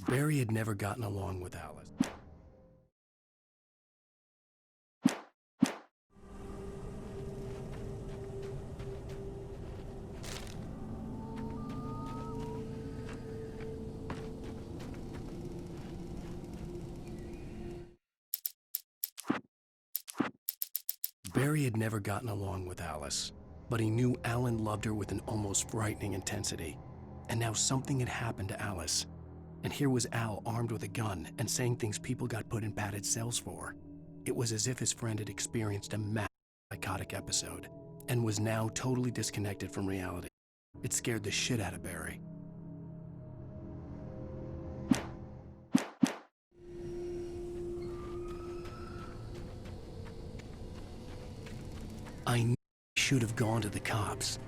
Barry had never gotten along with Alice. Barry had never gotten along with Alice, but he knew Alan loved her with an almost frightening intensity. And now something had happened to Alice. And here was Al armed with a gun and saying things people got put in padded cells for. It was as if his friend had experienced a massive psychotic episode and was now totally disconnected from reality. It scared the shit out of Barry. I knew I should have gone to the cops.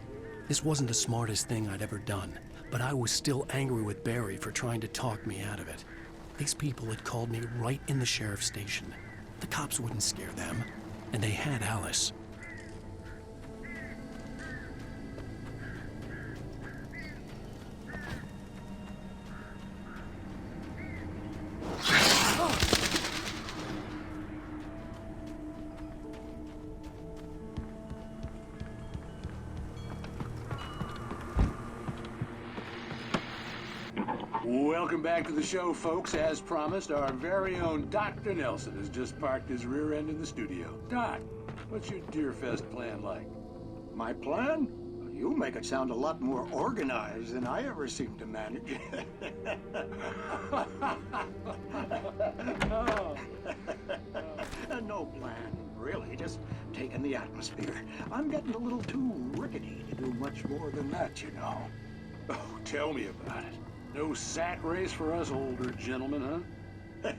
This wasn't the smartest thing I'd ever done, but I was still angry with Barry for trying to talk me out of it. These people had called me right in the sheriff's station. The cops wouldn't scare them, and they had Alice. Welcome back to the show, folks. As promised, our very own Dr. Nelson has just parked his rear end in the studio. Doc, what's your Deerfest plan like? My plan? You make it sound a lot more organized than I ever seem to manage. No plan, really. Just taking the atmosphere. I'm getting a little too rickety to do much more than that, you know. Oh, tell me about it. No sack race for us older gentlemen, huh?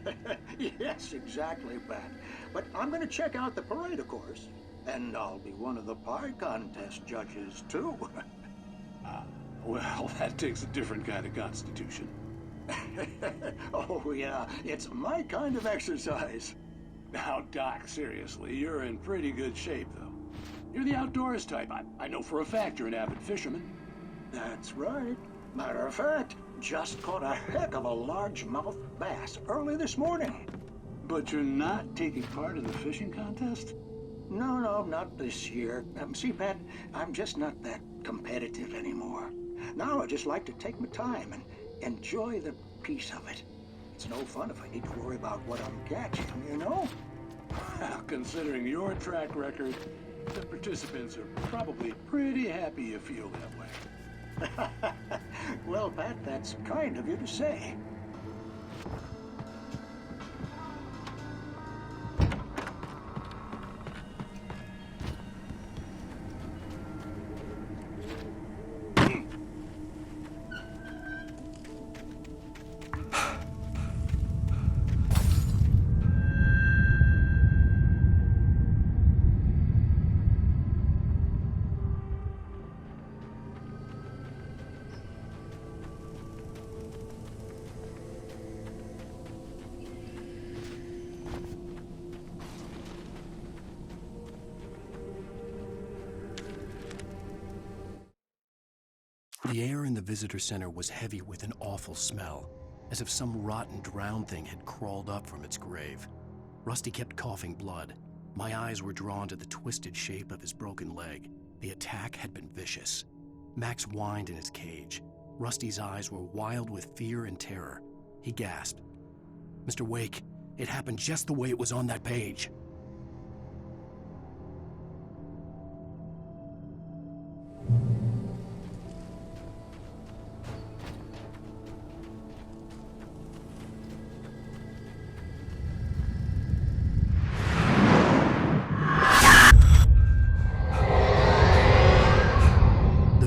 Yes, exactly, Pat. But I'm going to check out the parade, of course. And I'll be one of the pie contest judges, too. Well, that takes a different kind of constitution. Oh, yeah. It's my kind of exercise. Now, Doc, seriously, you're in pretty good shape, though. You're the outdoors type. I know for a fact you're an avid fisherman. That's right. Matter of fact, just caught a heck of a largemouth bass early this morning. But you're not taking part in the fishing contest? No, not this year. See, Pat, I'm just not that competitive anymore. Now I just like to take my time and enjoy the peace of it. It's no fun if I need to worry about what I'm catching, you know? Well, considering your track record, the participants are probably pretty happy you feel that way. Well, Pat, that's kind of you to say. The air in the visitor center was heavy with an awful smell, as if some rotten drowned thing had crawled up from its grave. Rusty kept coughing blood. My eyes were drawn to the twisted shape of his broken leg. The attack had been vicious. Max whined in his cage. Rusty's eyes were wild with fear and terror. He gasped. "Mr. Wake, it happened just the way it was on that page."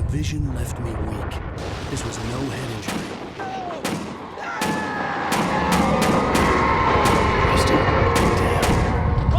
Vision left me weak. This was no head injury. Rusty, get down.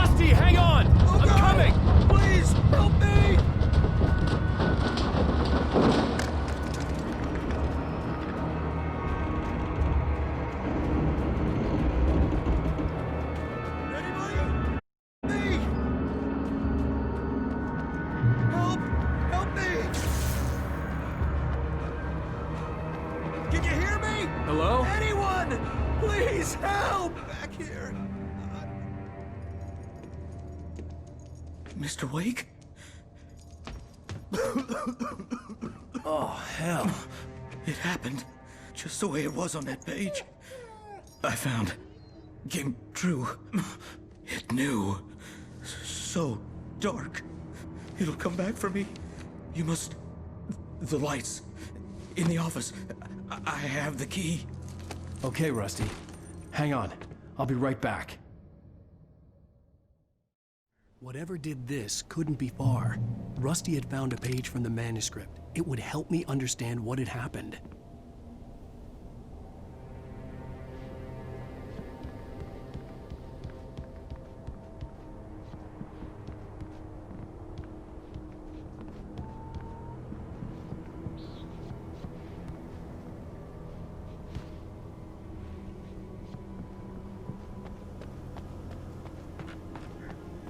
Mr. Wake? Oh, hell. It happened just the way it was on that page. I found. Came true. It knew. So dark. It'll come back for me. You must... The lights. In the office. I have the key. Okay, Rusty. Hang on. I'll be right back. Whatever did this couldn't be far. Rusty had found a page from the manuscript. It would help me understand what had happened.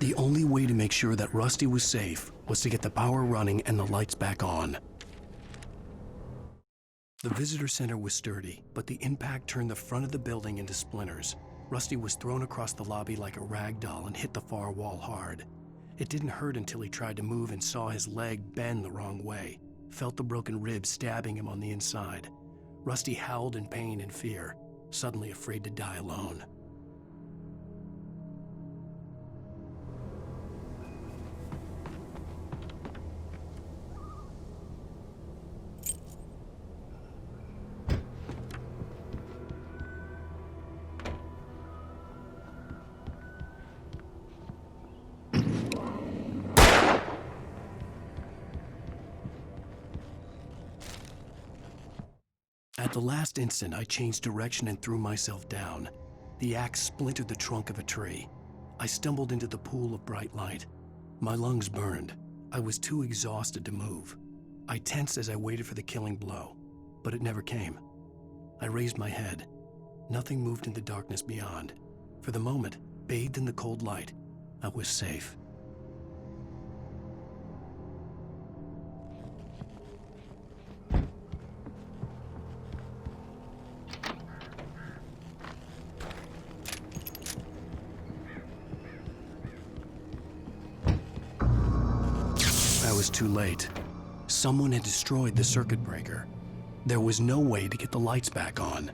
The only way to make sure that Rusty was safe was to get the power running and the lights back on. The visitor center was sturdy, but the impact turned the front of the building into splinters. Rusty was thrown across the lobby like a rag doll and hit the far wall hard. It didn't hurt until he tried to move and saw his leg bend the wrong way, felt the broken rib stabbing him on the inside. Rusty howled in pain and fear, suddenly afraid to die alone. At the last instant, I changed direction and threw myself down. The axe splintered the trunk of a tree. I stumbled into the pool of bright light. My lungs burned. I was too exhausted to move. I tensed as I waited for the killing blow, but it never came. I raised my head. Nothing moved in the darkness beyond. For the moment, bathed in the cold light, I was safe. I was too late. Someone had destroyed the circuit breaker. There was no way to get the lights back on.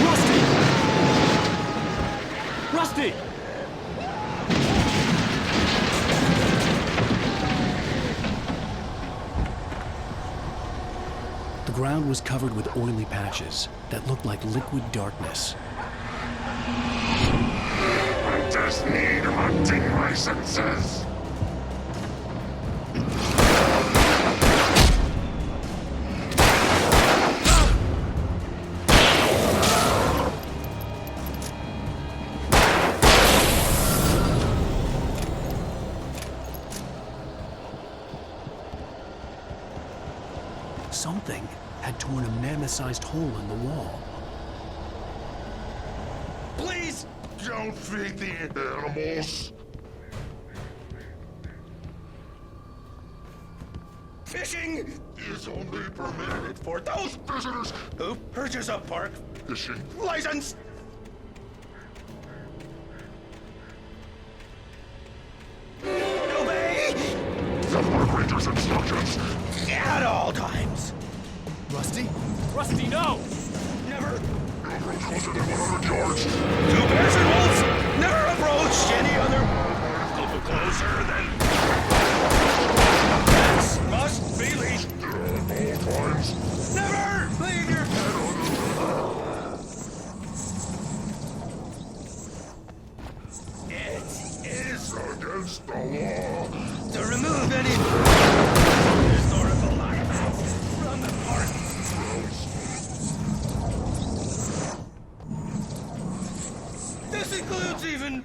Rusty! Rusty! The ground was covered with oily patches that looked like liquid darkness. I just need hunting licenses. Something had torn a mammoth-sized hole in the wall. Please don't feed the animals. Fishing Is only permitted for those visitors. who purchase a park Fishing license. Obey the park ranger's instructions. at all times. Rusty? Rusty, no! Never Closer than 100 yards. two bears and wolves. Never approach any other. Go closer than. Pets must be leashed. At all times. Never leave your pet on the It is Against the law. to remove any historical artifacts from the park. This includes even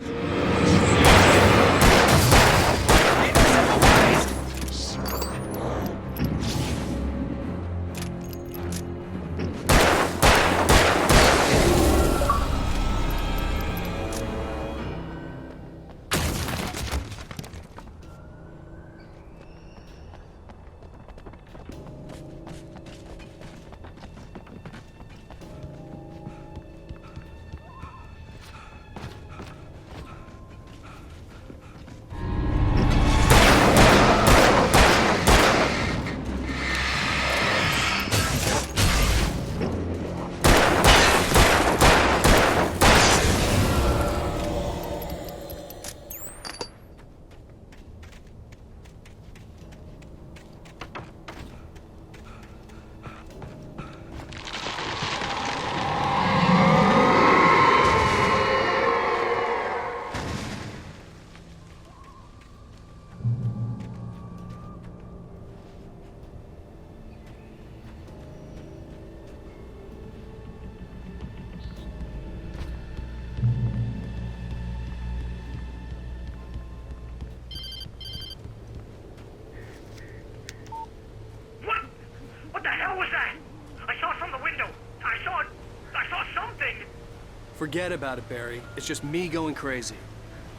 Forget about it, Barry. It's just me going crazy.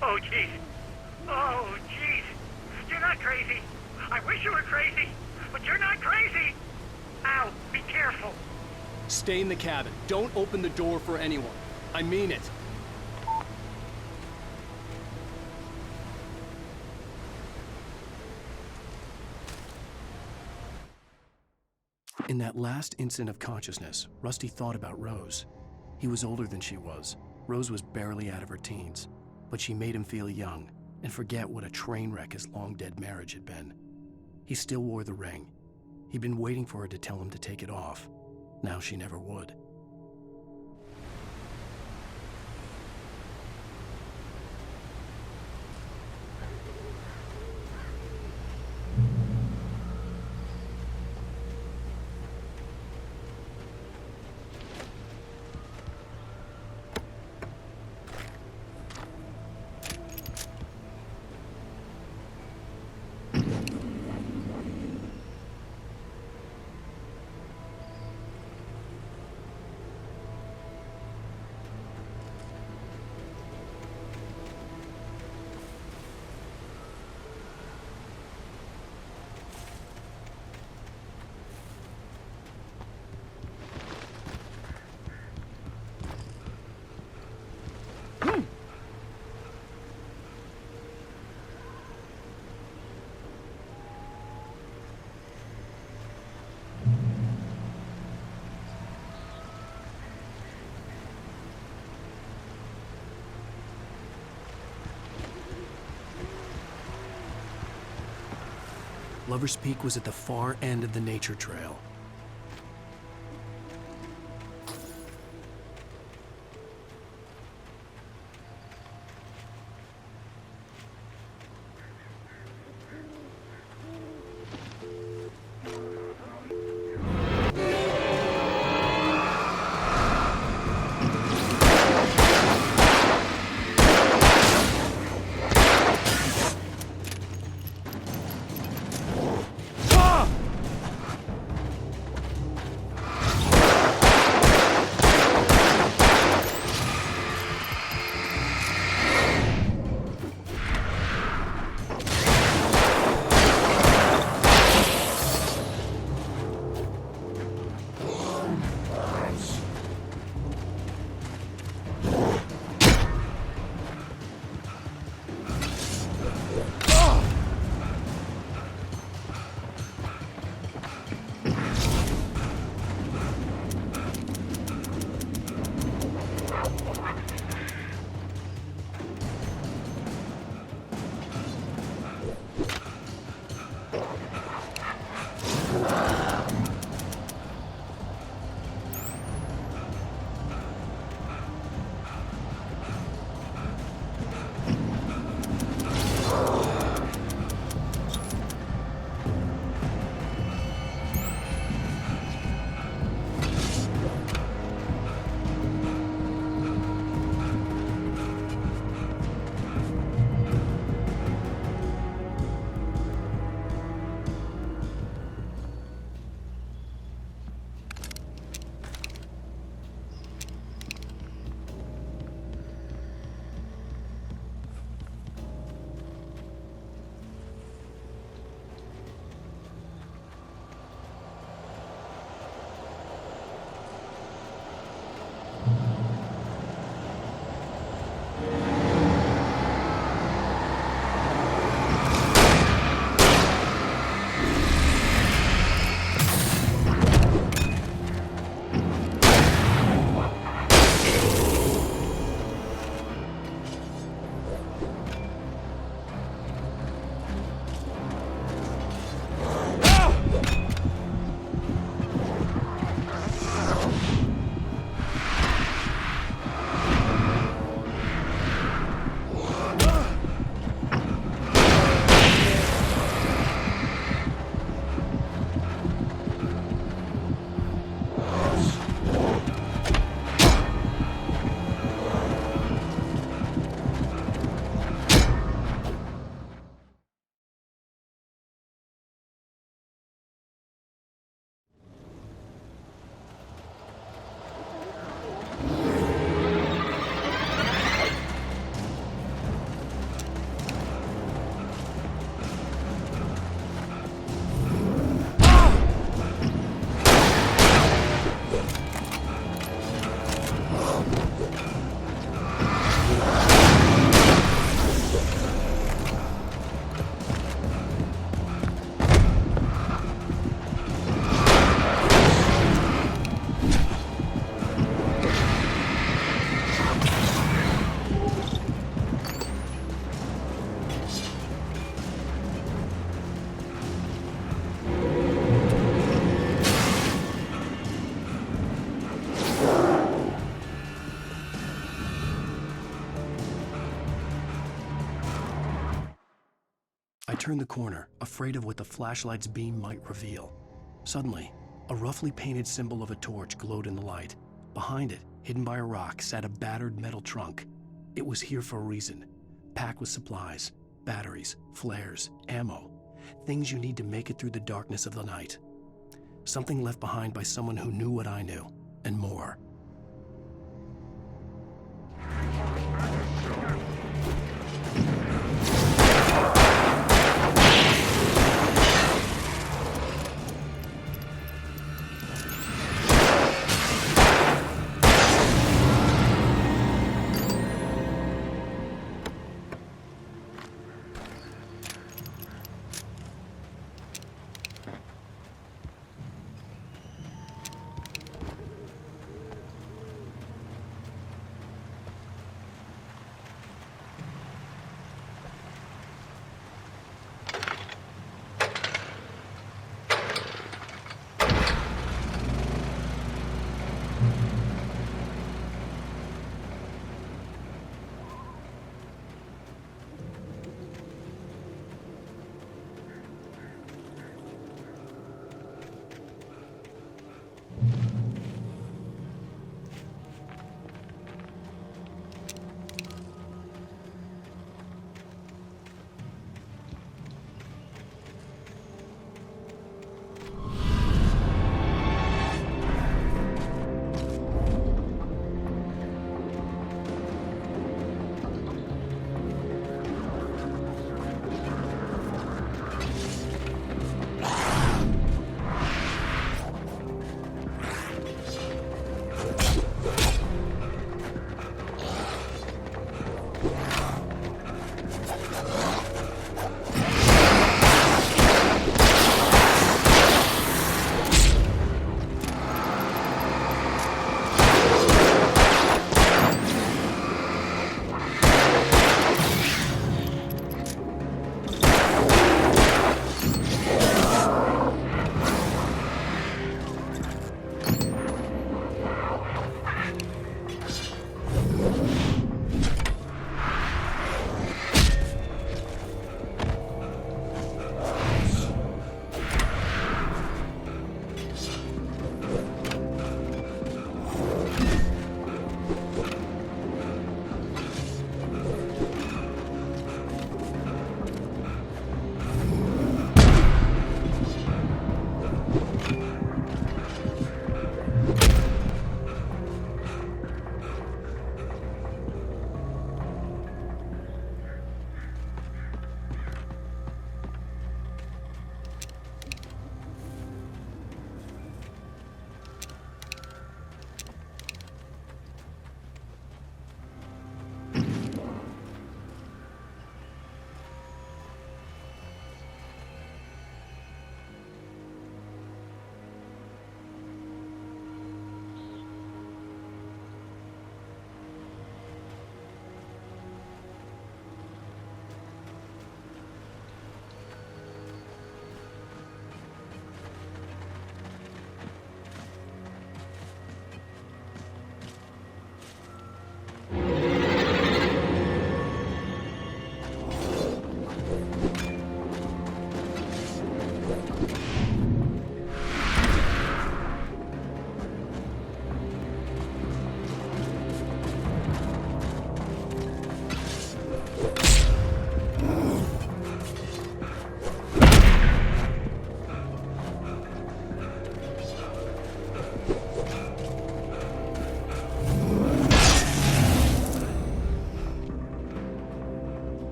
Oh, jeez. Oh, jeez. You're not crazy. I wish you were crazy, but you're not crazy. Ow, be careful. Stay in the cabin. Don't open the door for anyone. I mean it. In that last instant of consciousness, Rusty thought about Rose. He was older than she was. Rose was barely out of her teens, but she made him feel young and forget what a train wreck his long-dead marriage had been. He still wore the ring. He'd been waiting for her to tell him to take it off. Now she never would. Lover's Peak was at the far end of the nature trail. turned the corner, afraid of what the flashlight's beam might reveal. Suddenly, a roughly painted symbol of a torch glowed in the light. Behind it, hidden by a rock, sat a battered metal trunk. It was here for a reason, packed with supplies, batteries, flares, ammo, things you need to make it through the darkness of the night. Something left behind by someone who knew what I knew, and more.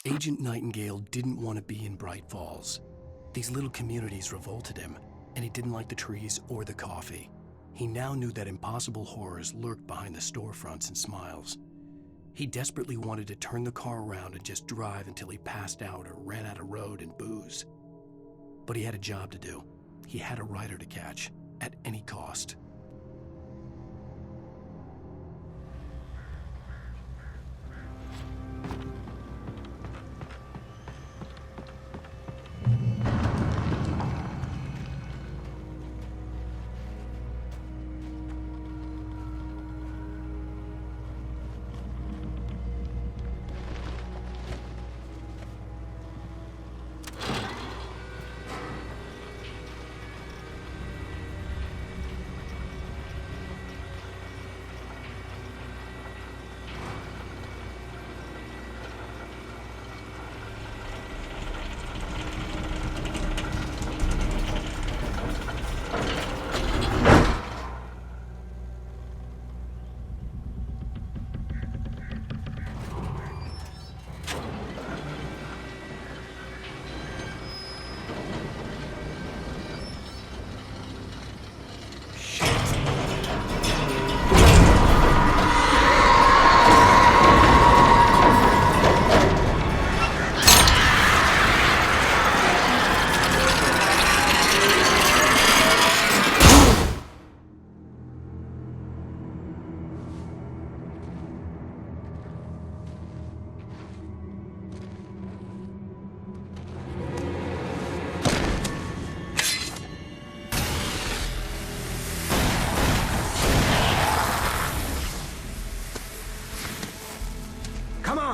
Agent Nightingale didn't want to be in Bright Falls. These little communities revolted him, and he didn't like the trees or the coffee. He now knew that impossible horrors lurked behind the storefronts and smiles. He desperately wanted to turn the car around and just drive until he passed out or ran out of road and booze. But he had a job to do. He had a rider to catch, at any cost.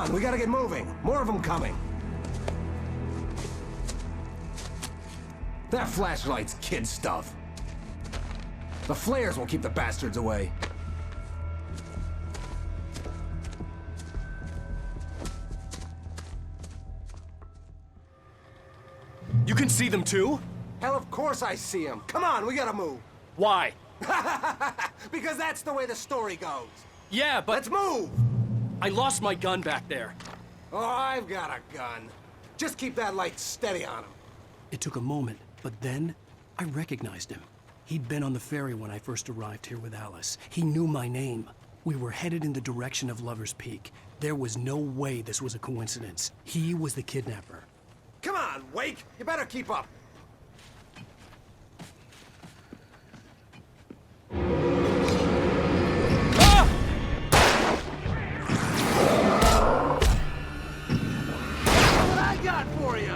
on, we gotta get moving. More of them coming. That flashlight's kid stuff. The flares will keep the bastards away. You can see them too? Hell, of course I see them. Come on, we gotta move. Why? Because that's the way the story goes. Yeah, but Let's move! I lost my gun back there. Oh, I've got a gun. Just keep that light steady on him. It took a moment, but then I recognized him. He'd been on the ferry when I first arrived here with Alice. He knew my name. We were headed in the direction of Lover's Peak. There was no way this was a coincidence. He was the kidnapper. Come on, Wake! You better keep up. What I got for you?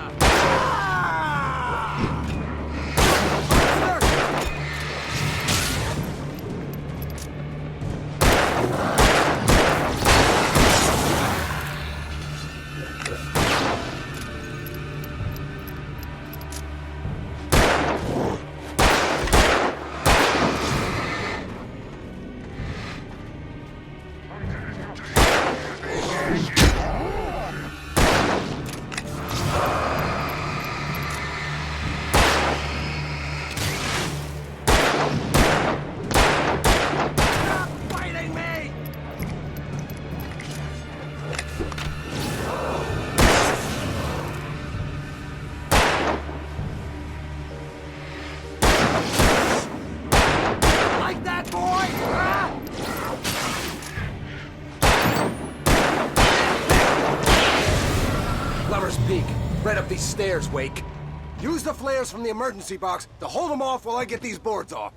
Like that, boy? Lover's Peak. Right up these stairs, Wake. Use the flares from the emergency box to hold them off while I get these boards off.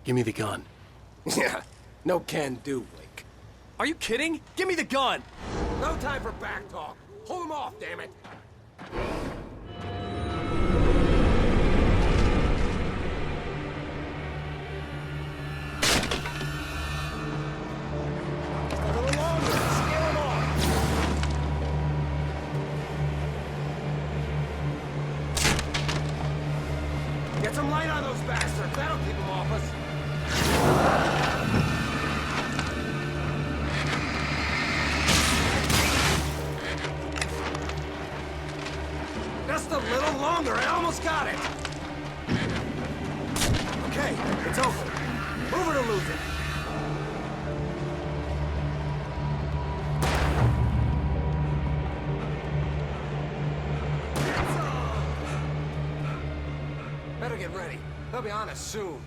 Give me the gun. Yeah, no can do, Wake. Are you kidding? Give me the gun! No time for back talk. Hold them off, damn it. A little longer. Scare them off. Get some light on those bastards. That'll keep them off us. Just a little longer. I almost got it. Okay, it's open. Move it or lose it. Better get ready. They'll be on us soon.